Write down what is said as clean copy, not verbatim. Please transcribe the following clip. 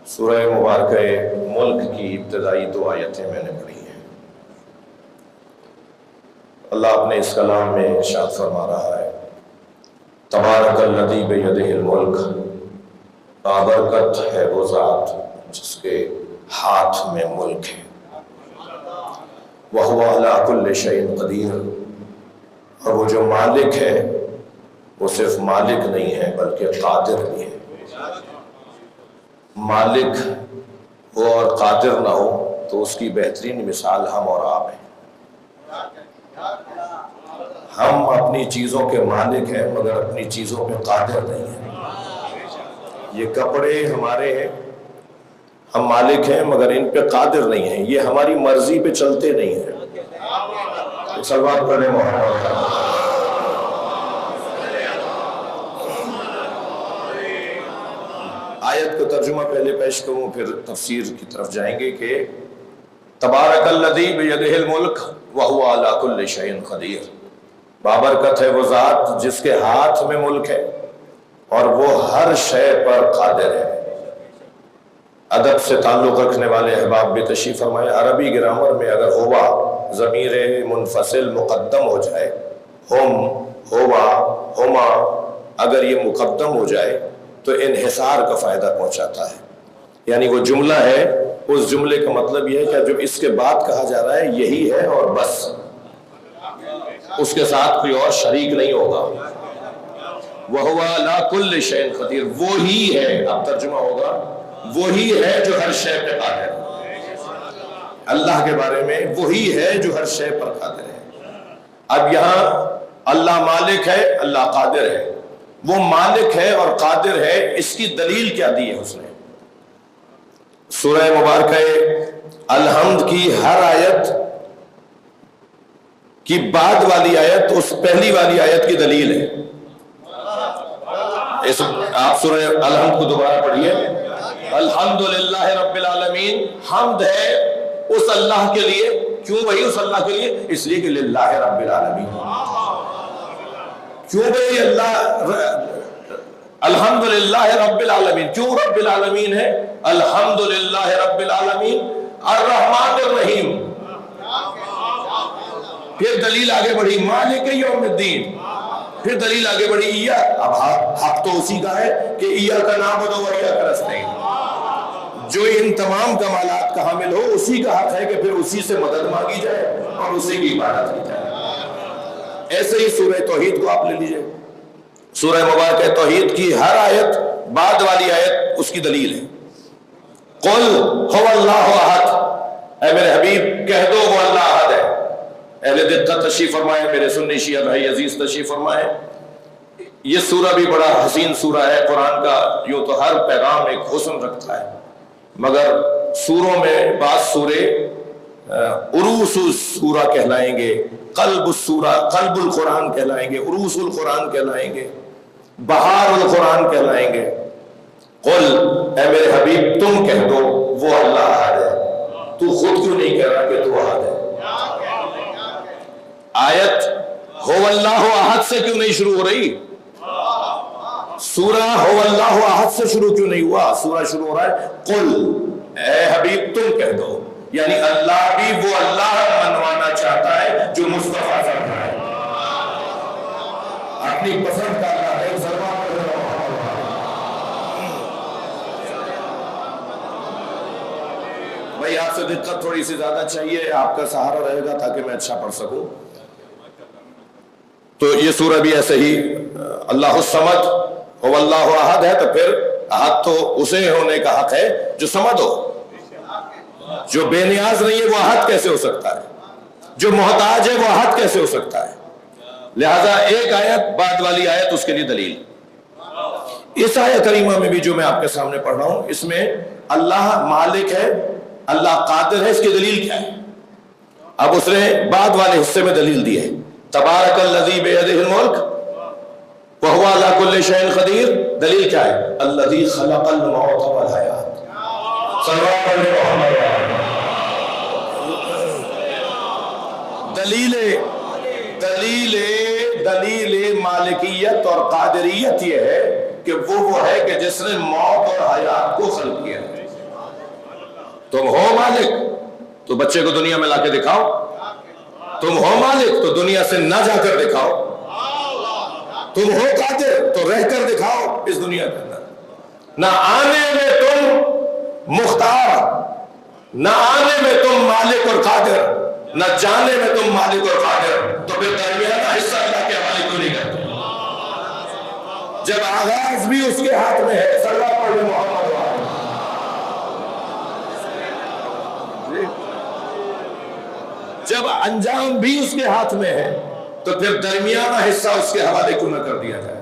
سورہ مبارکہ ملک کی ابتدائی 2 آیتیں میں نے پڑھی ہیں۔ اللہ اپنے اس کلام میں ارشاد فرما رہا ہے، تبارک الذی بیدہ الملک، بابرکت ہے وہ ذات جس کے ہاتھ میں ملک ہے، وَهُوَ عَلَىٰ كُلِّ شَيْءٍ قدیر، اور وہ جو مالک ہے وہ صرف مالک نہیں ہے بلکہ قادر بھی ہے۔ مالک ہو اور قادر نہ ہو تو اس کی بہترین مثال ہم اور آپ ہیں۔ ہم اپنی چیزوں کے مالک ہیں مگر اپنی چیزوں پہ قادر نہیں ہیں۔ یہ کپڑے ہمارے ہیں، ہم مالک ہیں مگر ان پہ قادر نہیں ہیں، یہ ہماری مرضی پہ چلتے نہیں ہیں۔ صلوات پڑھیں محمد۔ آیت کا ترجمہ پہلے پیش کروں پھر تفسیر کی طرف جائیں گے کہ تبارک الذی بیدہ الملک وہو علی کل شیء قدیر، بابرکت ہے وہ ذات جس کے ہاتھ میں ملک ہے اور وہ ہر شے پر قادر ہے۔ ادب سے تعلق رکھنے والے احباب بھی تشریف فرمائے، عربی گرامر میں اگر ہوا ضمیر منفصل مقدم ہو جائے، ہم، ہوا، ہما، اگر یہ مقدم ہو جائے تو انحصار کا فائدہ پہنچاتا ہے، یعنی وہ جملہ ہے، اس جملے کا مطلب یہ ہے کہ جو اس کے بعد کہا جا رہا ہے یہی ہے اور بس، اس کے ساتھ کوئی اور شریک نہیں ہوگا۔ وَهُوَ عَلَىٰ كُلِّ شَيْءٍ قدیر، وہی ہے، اب ترجمہ ہوگا وہی ہے جو ہر شے پہ قادر ہے۔ اللہ کے بارے میں وہی ہے جو ہر شے پر قادر ہے۔ اب یہاں اللہ مالک ہے، اللہ قادر ہے، وہ مالک ہے اور قادر ہے، اس کی دلیل کیا دی ہے اس نے؟ سورہ مبارکہ الحمد کی ہر آیت کی بعد والی آیت اس پہلی والی آیت کی دلیل ہے۔ آپ سورہ الحمد کو دوبارہ پڑھیے، الحمدللہ رب العالمین، حمد ہے اس اللہ کے لیے، کیوں بھائی اس اللہ کے لیے؟ اس لیے کہ للہ رب العالمین، کیوں بھائی اللہ الحمدللہ رب العالمین، کیوں رب العالمین ہے؟ الحمدللہ رب العالمین الرحمن الرحیم۔ پھر دلیل آگے بڑھی مالک یوم الدین، پھر دلیل آگے بڑھی اب حق تو اسی کا ہے کہ ایاک نعبد و ایاک نستعین، جو ان تمام کمالات کا حامل ہو اسی کا حق ہے کہ پھر اسی سے مدد مانگی جائے اور اسی کی عبادت کی جائے۔ ایسے ہی سورہ توحید کو آپ لے لیجئے، سورہ مبارکہ توحید کی ہر آیت بعد والی آیت اس کی دلیل ہے۔ قل هو اللہ احد، اے میرے حبیب کہہ دو وہ اللہ احد ہے۔ اہل دقت تشریف فرمائے، میرے سنی شیعہ بھائی عزیز تشریف فرمائے، یہ سورہ بھی بڑا حسین سورہ ہے قرآن کا، یوں تو ہر پیغام ایک حسن رکھتا ہے، مگر سوروں میں بعض سورے عروس السورہ کہلائیں گے، قلب السورہ، قلب القرآن کہلائیں گے، عروس القرآن کہلائیں گے، بہار القرآن کہلائیں گے۔ قل اے میرے حبیب تم کہہ دو وہ اللہ احد ہے، تو خود کیوں نہیں کہہ رہا کہ تو احد ہے؟ آیت ہو اللہ احد سے کیوں نہیں شروع ہو رہی؟ سورہ ہو اللہ احد سے شروع کیوں نہیں ہوا؟ سورہ شروع ہو رہا ہے قل اے حبیب تم کہہ دو، یعنی اللہ بھی وہ اللہ منوانا چاہتا ہے جو مصطفیٰ کرتا ہے، اپنی پسند کا اللہ ہے۔ بھائی آپ سے دقت تھوڑی سی زیادہ چاہیے، آپ کا سہارا رہے گا تاکہ میں اچھا پڑھ سکوں۔ تو یہ سورہ بھی ایسے ہی اللہ الصمد هو اللہ احد ہے، تو پھر احد تو اسے ہونے کا حق ہے جو صمد ہو، جو بے نیاز نہیں ہے وہ احد کیسے ہو سکتا ہے؟ جو محتاج ہے وہ احد کیسے ہو سکتا ہے؟ لہذا ایک آیت بعد والی آیت اس کے لیے دلیل۔ اس آیت کریمہ میں بھی جو میں آپ کے سامنے پڑھ رہا ہوں، اس میں اللہ مالک ہے، اللہ قادر ہے، اس کی دلیل کیا ہے؟ اب اس نے بعد والے حصے میں دلیل دی ہے، تبارک الذی بیدہ الملک وہو علی کل شیء قدیر، دلیل کیا ہے؟ الذی خلق الموت والحیات، صلوات علی محمد۔ دلیل مالکیت اور قادریت یہ ہے کہ وہ ہے کہ جس نے موت اور حیات کو خلق کیا ہے۔ تم ہو مالک تو بچے کو دنیا میں لا کے دکھاؤ، تم ہو مالک تو دنیا سے نہ جا کر دکھاؤ، تم ہو قادر تو رہ کر دکھاؤ اس دنیا کے اندر۔ نہ آنے میں تم مختار، نہ آنے میں تم مالک اور قادر، نہ جانے میں تم مالک اور قادر، تو پھر درمیانہ حصہ اللہ کے حوالے کیوں نہیں کرتے؟ جب آغاز بھی اس کے ہاتھ میں ہے، صلی اللہ علیہ محمد جب انجام بھی اس کے ہاتھ میں ہے، تو پھر درمیانہ حصہ اس کے حوالے کیوں نہ کر دیا جائے؟